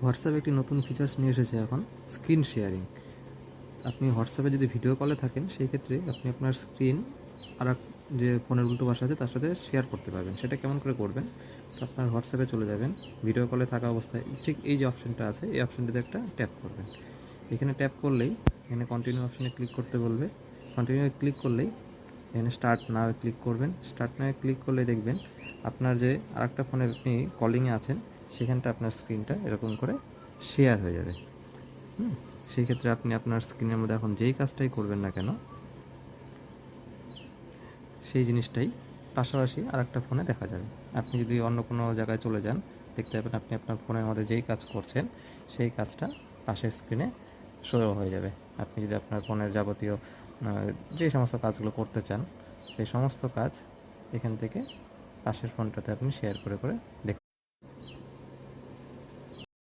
WhatsApp একটি নতুন features নিয়ে এসেছে এখন, স্ক্রিন শেয়ারিং। আপনি হোয়াটসঅ্যাপে যদি ভিডিও কলে থাকেন সেই ক্ষেত্রে আপনি আপনার স্ক্রিন আর যে ফোনের উল্টো পাশে আছে তার সাথে শেয়ার করতে পারবেন। সেটা কেমন করে করবেন? তো আপনার হোয়াটসঅ্যাপে চলে যাবেন, ভিডিও কলে থাকা অবস্থায় ঠিক এই যে অপশানটা আছে এই অপশানটিতে একটা ট্যাপ করবেন। এখানে ট্যাপ করলেই এখানে কন্টিনিউ অপশানে ক্লিক করতে বলবে। কন্টিনিউ ক্লিক করলেই এখানে স্টার্ট নাও ক্লিক করবেন। স্টার্ট নাও ক্লিক করলে দেখবেন আপনার যে আরেকটা ফোনে আপনি কলিংয়ে আছেন সেখানটা আপনার স্ক্রিনটা এরকম করে শেয়ার হয়ে যাবে। সেই ক্ষেত্রে আপনি আপনার স্ক্রিনের মধ্যে এখন যেই কাজটাই করবেন না কেন সেই জিনিসটাই পাশাপাশি আরেকটা ফোনে দেখা যাবে। আপনি যদি অন্য কোনো জায়গায় চলে যান দেখতে পাবেন আপনি আপনার ফোনের মধ্যে যেই কাজ করছেন সেই কাজটা পাশের স্ক্রিনে শো হয়ে যাবে। আপনি যদি আপনার ফোনের যাবতীয় যে সমস্ত কাজগুলো করতে চান সেই সমস্ত কাজ এখান থেকে পাশের ফোনটাতে আপনি শেয়ার করে দেখতে